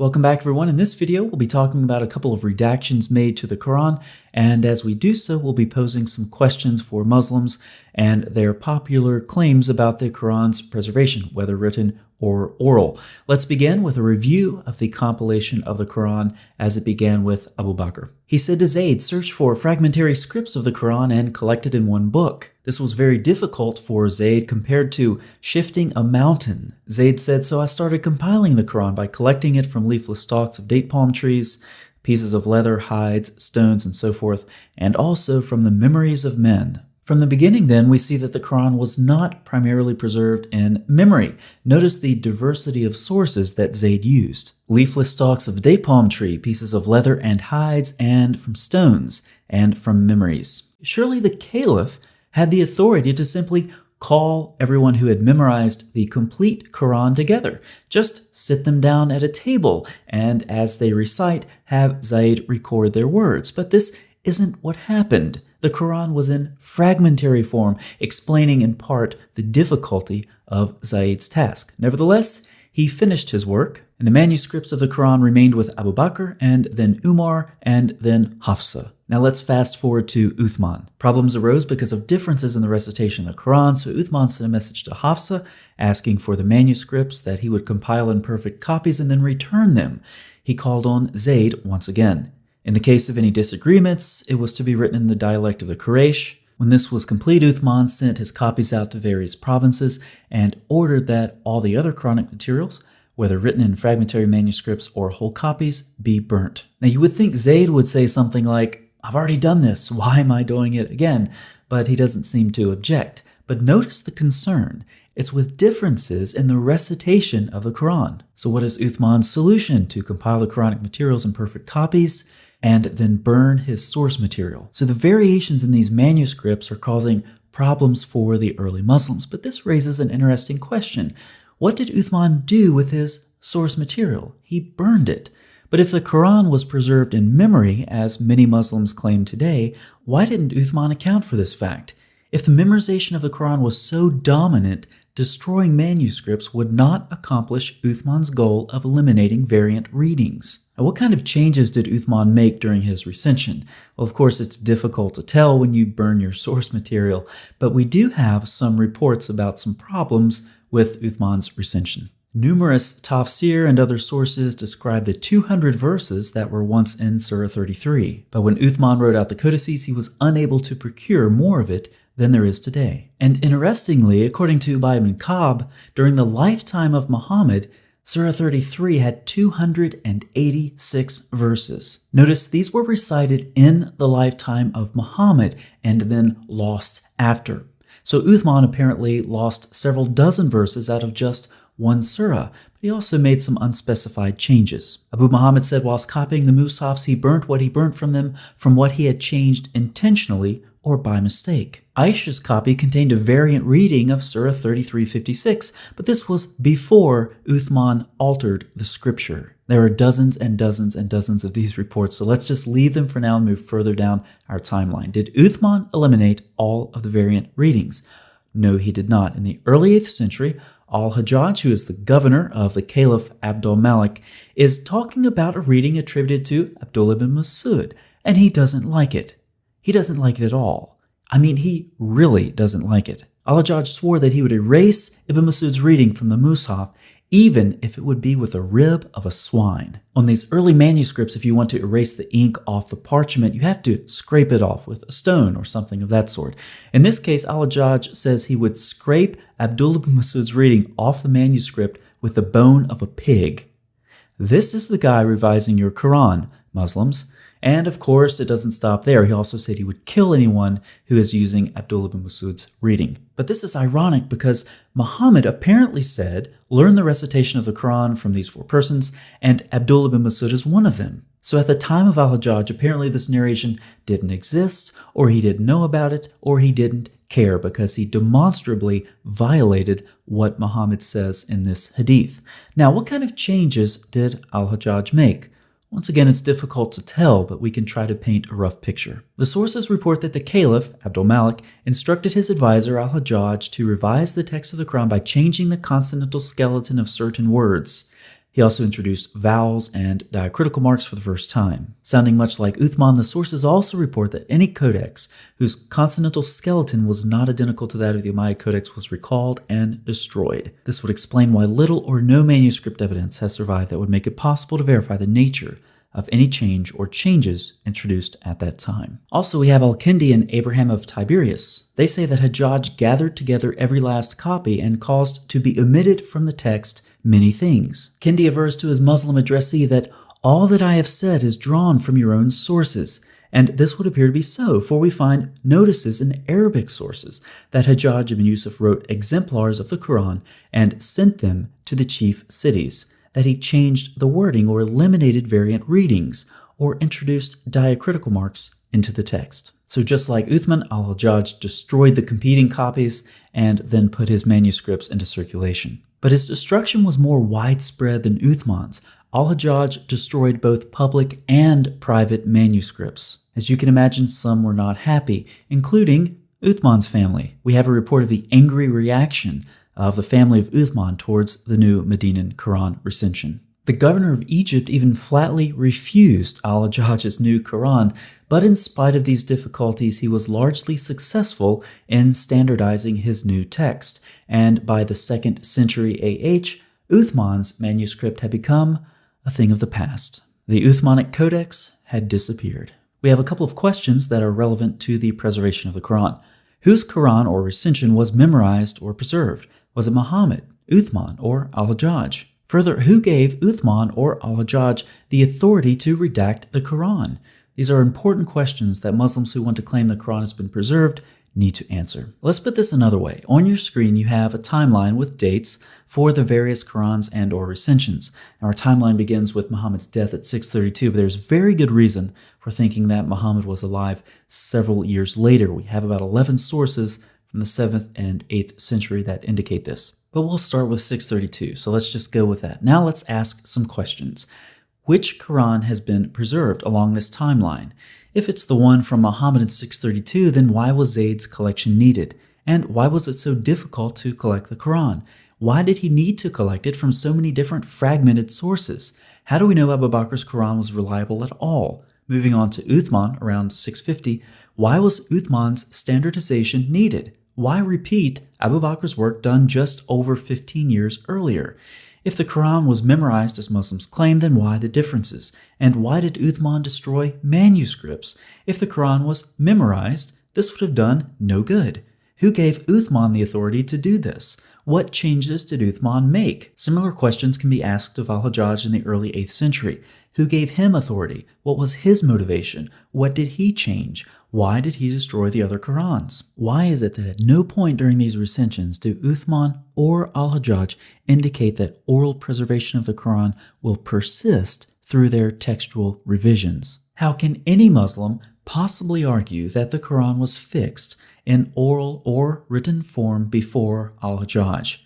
Welcome back everyone. In this video, we'll be talking about a couple of redactions made to the Quran, and as we do so, we'll be posing some questions for Muslims and their popular claims about the Quran's preservation, whether written or oral. Let's begin with a review of the compilation of the Quran as it began with Abu Bakr. He said to Zayd, "Search for fragmentary scripts of the Quran and collect it in one book." This was very difficult for Zayd compared to shifting a mountain. Zayd said, "So I started compiling the Quran by collecting it from leafless stalks of date palm trees, pieces of leather, hides, stones, and so forth, and also from the memories of men." From the beginning, then, we see that the Quran was not primarily preserved in memory. Notice the diversity of sources that Zayd used. Leafless stalks of date palm tree, pieces of leather and hides, and from stones, and from memories. Surely the Caliph had the authority to simply call everyone who had memorized the complete Quran together. Just sit them down at a table, and as they recite, have Zayd record their words. But this isn't what happened. The Quran was in fragmentary form, explaining in part the difficulty of Zayd's task. Nevertheless, he finished his work, and the manuscripts of the Quran remained with Abu Bakr, and then Umar, and then Hafsa. Now let's fast forward to Uthman. Problems arose because of differences in the recitation of the Quran, so Uthman sent a message to Hafsa asking for the manuscripts that he would compile in perfect copies and then return them. He called on Zayd once again. In the case of any disagreements, it was to be written in the dialect of the Quraysh. When this was complete, Uthman sent his copies out to various provinces and ordered that all the other Quranic materials, whether written in fragmentary manuscripts or whole copies, be burnt. Now you would think Zayd would say something like, "I've already done this, why am I doing it again?" But he doesn't seem to object. But notice the concern. It's with differences in the recitation of the Quran. So what is Uthman's solution? To compile the Quranic materials in perfect copies and then burn his source material. So the variations in these manuscripts are causing problems for the early Muslims. But this raises an interesting question. What did Uthman do with his source material? He burned it. But if the Quran was preserved in memory, as many Muslims claim today, why didn't Uthman account for this fact? If the memorization of the Quran was so dominant, destroying manuscripts would not accomplish Uthman's goal of eliminating variant readings. Now, what kind of changes did Uthman make during his recension? Well, of course, it's difficult to tell when you burn your source material, but we do have some reports about some problems with Uthman's recension. Numerous tafsir and other sources describe the 200 verses that were once in Surah 33. But when Uthman wrote out the codices, he was unable to procure more of it than there is today. And interestingly, according to Ubay ibn Ka'b, during the lifetime of Muhammad, Surah 33 had 286 verses. Notice these were recited in the lifetime of Muhammad and then lost after. So Uthman apparently lost several dozen verses out of just one surah, but he also made some unspecified changes. Abu Muhammad said whilst copying the mushafs, he burnt what he burnt from them from what he had changed intentionally or by mistake. Aisha's copy contained a variant reading of Surah 33:56, but this was before Uthman altered the scripture. There are dozens and dozens and dozens of these reports, so let's just leave them for now and move further down our timeline. Did Uthman eliminate all of the variant readings? No, he did not. In the early 8th century, Al-Hajjaj, who is the governor of the Caliph Abdul Malik, is talking about a reading attributed to Abdullah ibn Masud, and he doesn't like it. He doesn't like it at all. I mean, he really doesn't like it. Al-Hajjaj swore that he would erase Ibn Masud's reading from the Mus'haf, even if it would be with a rib of a swine. On these early manuscripts, if you want to erase the ink off the parchment, you have to scrape it off with a stone or something of that sort. In this case, Al-Hajjaj says he would scrape Abdullah ibn Masud's reading off the manuscript with the bone of a pig. This is the guy revising your Quran, Muslims. And of course, it doesn't stop there. He also said he would kill anyone who is using Abdullah ibn Masud's reading. But this is ironic because Muhammad apparently said, learn the recitation of the Quran from these 4 persons, and Abdullah ibn Masud is one of them. So at the time of Al-Hajjaj, apparently this narration didn't exist, or he didn't know about it, or he didn't care because he demonstrably violated what Muhammad says in this hadith. Now, what kind of changes did Al-Hajjaj make? Once again, it's difficult to tell, but we can try to paint a rough picture. The sources report that the Caliph, Abdul Malik, instructed his advisor Al-Hajjaj to revise the text of the Quran by changing the consonantal skeleton of certain words. He also introduced vowels and diacritical marks for the first time. Sounding much like Uthman, the sources also report that any codex whose consonantal skeleton was not identical to that of the Umayyad Codex was recalled and destroyed. This would explain why little or no manuscript evidence has survived that would make it possible to verify the nature of any change or changes introduced at that time. Also, we have Al-Kindi and Abraham of Tiberias. They say that Hajjaj gathered together every last copy and caused to be omitted from the text many things. Kindi avers to his Muslim addressee that all that I have said is drawn from your own sources, and this would appear to be so, for we find notices in Arabic sources that Hajjaj ibn Yusuf wrote exemplars of the Quran and sent them to the chief cities, that he changed the wording or eliminated variant readings, or introduced diacritical marks into the text. So just like Uthman, al-Hajjaj destroyed the competing copies and then put his manuscripts into circulation. But his destruction was more widespread than Uthman's. Al-Hajjaj destroyed both public and private manuscripts. As you can imagine, some were not happy, including Uthman's family. We have a report of the angry reaction of the family of Uthman towards the new Medinan Quran recension. The governor of Egypt even flatly refused al-Hajjaj's new Quran, but in spite of these difficulties, he was largely successful in standardizing his new text, and by the 2nd century AH, Uthman's manuscript had become a thing of the past. The Uthmanic Codex had disappeared. We have a couple of questions that are relevant to the preservation of the Quran. Whose Quran or recension was memorized or preserved? Was it Muhammad, Uthman, or al-Hajjaj? Further, who gave Uthman or al-Hajjaj the authority to redact the Quran? These are important questions that Muslims who want to claim the Quran has been preserved need to answer. Let's put this another way. On your screen, you have a timeline with dates for the various Qurans and or recensions. Now, our timeline begins with Muhammad's death at 632, but there's very good reason for thinking that Muhammad was alive several years later. We have about 11 sources from the 7th and 8th century that indicate this. But we'll start with 632, so let's just go with that. Now let's ask some questions. Which Quran has been preserved along this timeline? If it's the one from Muhammad in 632, then why was Zayd's collection needed? And why was it so difficult to collect the Quran? Why did he need to collect it from so many different fragmented sources? How do we know Abu Bakr's Quran was reliable at all? Moving on to Uthman around 650, why was Uthman's standardization needed? Why repeat Abu Bakr's work done just over 15 years earlier? If the Quran was memorized as Muslims claim, then why the differences? And why did Uthman destroy manuscripts? If the Quran was memorized, this would have done no good. Who gave Uthman the authority to do this? What changes did Uthman make? Similar questions can be asked of al-Hajjaj in the early 8th century. Who gave him authority? What was his motivation? What did he change? Why did he destroy the other Qurans? Why is it that at no point during these recensions do Uthman or al-Hajjaj indicate that oral preservation of the Quran will persist through their textual revisions? How can any Muslim possibly argue that the Quran was fixed in oral or written form before al-Hajjaj?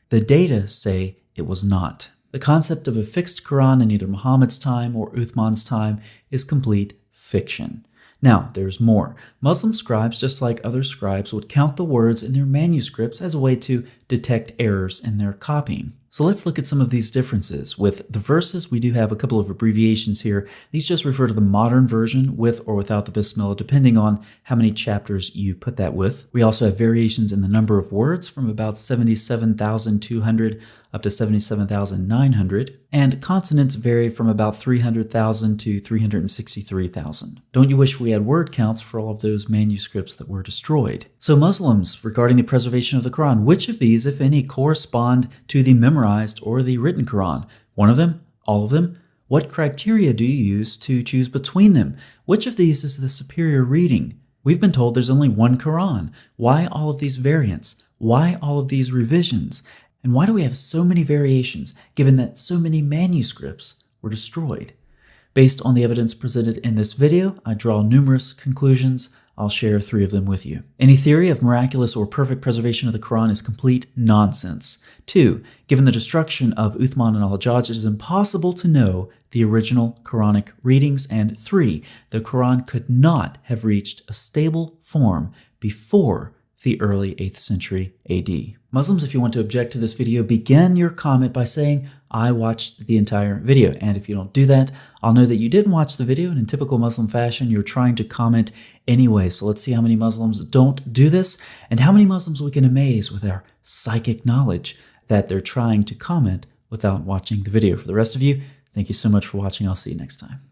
The data say it was not. The concept of a fixed Quran in either Muhammad's time or Uthman's time is complete fiction. Now, there's more. Muslim scribes, just like other scribes, would count the words in their manuscripts as a way to detect errors in their copying. So let's look at some of these differences. With the verses, we do have a couple of abbreviations here. These just refer to the modern version with or without the Bismillah, depending on how many chapters you put that with. We also have variations in the number of words from about 77,200 up to 77,900, and consonants vary from about 300,000 to 363,000. Don't you wish we had word counts for all of those manuscripts that were destroyed? So Muslims, regarding the preservation of the Quran, which of these, if any, correspond to the memorized or the written Quran? One of them? All of them? What criteria do you use to choose between them? Which of these is the superior reading? We've been told there's only one Quran. Why all of these variants? Why all of these revisions? And why do we have so many variations, given that so many manuscripts were destroyed? Based on the evidence presented in this video, I draw numerous conclusions. I'll share 3 of them with you. Any theory of miraculous or perfect preservation of the Quran is complete nonsense. 2, given the destruction of Uthman and al-Hajjaj, it is impossible to know the original Quranic readings. And 3, the Quran could not have reached a stable form before the early 8th century AD. Muslims, if you want to object to this video, begin your comment by saying, I watched the entire video. And if you don't do that, I'll know that you didn't watch the video, and in typical Muslim fashion, you're trying to comment anyway. So let's see how many Muslims don't do this, and how many Muslims we can amaze with our psychic knowledge that they're trying to comment without watching the video. For the rest of you, thank you so much for watching. I'll see you next time.